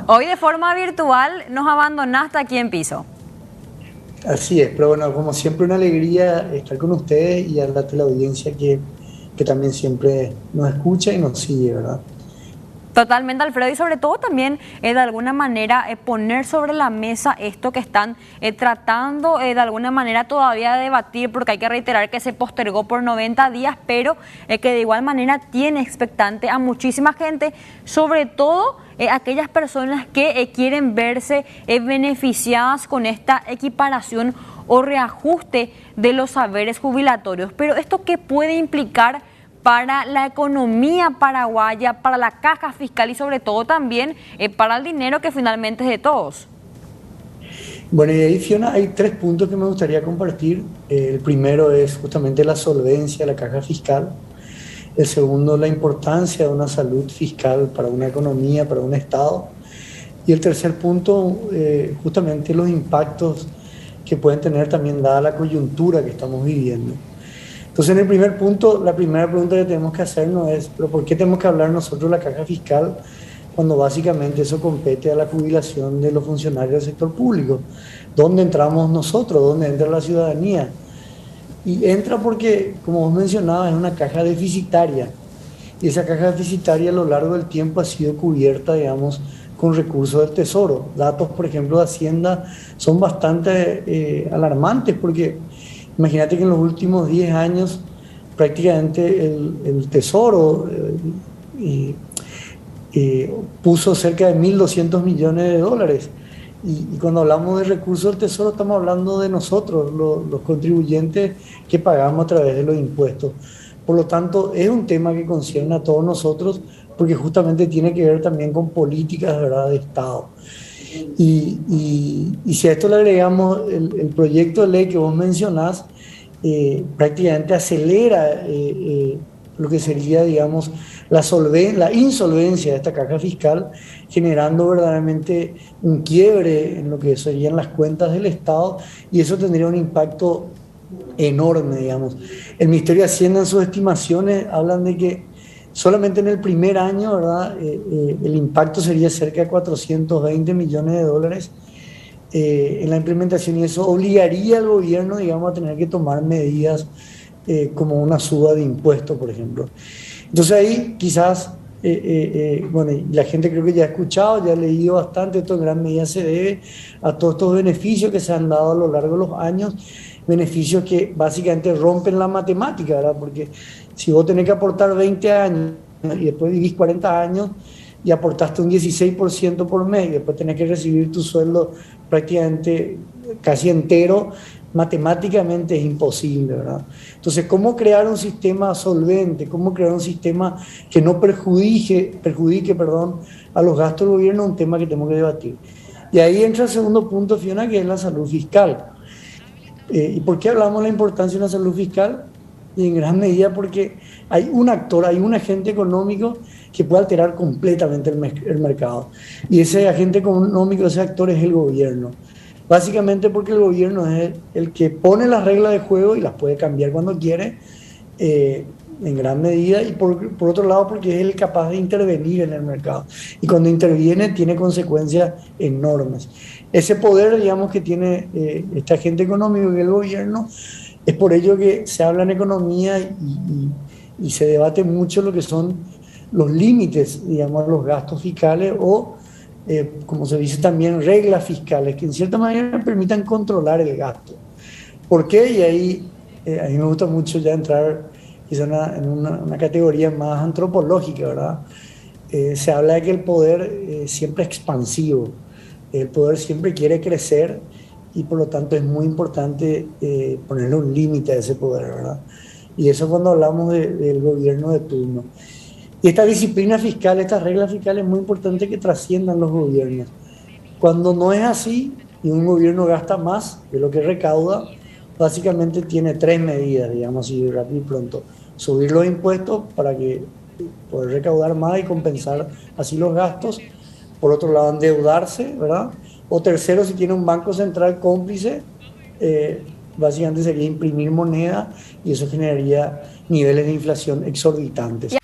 Hoy de forma virtual nos abandonaste aquí en Piso. Así es, pero bueno, como siempre una alegría estar con ustedes y a la audiencia que también siempre nos escucha y nos sigue, ¿verdad? Totalmente, Alfredo, y sobre todo también de alguna manera poner sobre la mesa esto que están tratando de alguna manera todavía de debatir, porque hay que reiterar que se postergó por 90 días, pero que de igual manera tiene expectante a muchísima gente, sobre todo aquellas personas que quieren verse beneficiadas con esta equiparación o reajuste de los saberes jubilatorios. Pero ¿esto qué puede implicar para la economía paraguaya, para la caja fiscal y sobre todo también para el dinero que finalmente es de todos? Bueno, y ahí, Fiona, hay tres puntos que me gustaría compartir. El primero es justamente la solvencia de la caja fiscal. El segundo, la importancia de una salud fiscal para una economía, para un Estado. Y el tercer punto, justamente los impactos que pueden tener también dada la coyuntura que estamos viviendo. Entonces, en el primer punto, la primera pregunta que tenemos que hacernos es, ¿pero por qué tenemos que hablar nosotros de la caja fiscal cuando básicamente eso compete a la jubilación de los funcionarios del sector público? ¿Dónde entramos nosotros? ¿Dónde entra la ciudadanía? Y entra porque, como vos mencionabas, es una caja deficitaria. Y esa caja deficitaria a lo largo del tiempo ha sido cubierta, digamos, con recursos del Tesoro. Datos, por ejemplo, de Hacienda son bastante alarmantes porque imagínate que en los últimos 10 años prácticamente el Tesoro puso cerca de 1.200 millones de dólares. Y cuando hablamos de recursos del Tesoro estamos hablando de nosotros, los contribuyentes que pagamos a través de los impuestos. Por lo tanto, es un tema que concierne a todos nosotros porque justamente tiene que ver también con políticas, ¿verdad?, de Estado. Y si a esto le agregamos el proyecto de ley que vos mencionás, prácticamente acelera lo que sería, digamos, la insolvencia de esta caja fiscal, generando verdaderamente un quiebre en lo que serían las cuentas del Estado, y eso tendría un impacto enorme, digamos. El Ministerio de Hacienda en sus estimaciones hablan de que solamente en el primer año, ¿verdad?, el impacto sería cerca de 420 millones de dólares en la implementación, y eso obligaría al gobierno, digamos, a tener que tomar medidas como una suba de impuestos, por ejemplo. Entonces ahí quizás, bueno, la gente creo que ya ha escuchado, ya ha leído bastante, esto en gran medida se debe a todos estos beneficios que se han dado a lo largo de los años, beneficios que básicamente rompen la matemática, ¿verdad? Porque si vos tenés que aportar 20 años y después vivís 40 años y aportaste un 16% por mes y después tenés que recibir tu sueldo prácticamente casi entero, matemáticamente es imposible, ¿verdad? Entonces, ¿cómo crear un sistema solvente? ¿Cómo crear un sistema que no perjudique, a los gastos del gobierno? Un tema que tenemos que debatir. Y ahí entra el segundo punto, Fiona, que es la salud fiscal. ¿Y por qué hablamos de la importancia de la salud fiscal? Y en gran medida porque hay un actor, hay un agente económico que puede alterar completamente el mercado. Y ese agente económico, ese actor es el gobierno. Básicamente porque el gobierno es el que pone las reglas de juego y las puede cambiar cuando quiere, en gran medida, y por otro lado porque es el capaz de intervenir en el mercado. Y cuando interviene tiene consecuencias enormes. Ese poder, digamos, que tiene este agente económico que es el gobierno, es por ello que se habla en economía y se debate mucho lo que son los límites, digamos, los gastos fiscales o como se dice también, reglas fiscales que en cierta manera permitan controlar el gasto. ¿Por qué? Y ahí a mí me gusta mucho ya entrar quizá en una categoría más antropológica, ¿verdad? Se habla de que el poder siempre es expansivo, el poder siempre quiere crecer y por lo tanto es muy importante ponerle un límite a ese poder, ¿verdad? Y eso cuando hablamos del gobierno de turno. Y esta disciplina fiscal, estas reglas fiscales es muy importante que trasciendan los gobiernos. Cuando no es así y un gobierno gasta más de lo que recauda, básicamente tiene tres medidas, digamos así, rápido y pronto. Subir los impuestos para que poder recaudar más y compensar así los gastos. Por otro lado, endeudarse, ¿verdad? O tercero, si tiene un banco central cómplice, básicamente sería imprimir moneda y eso generaría niveles de inflación exorbitantes.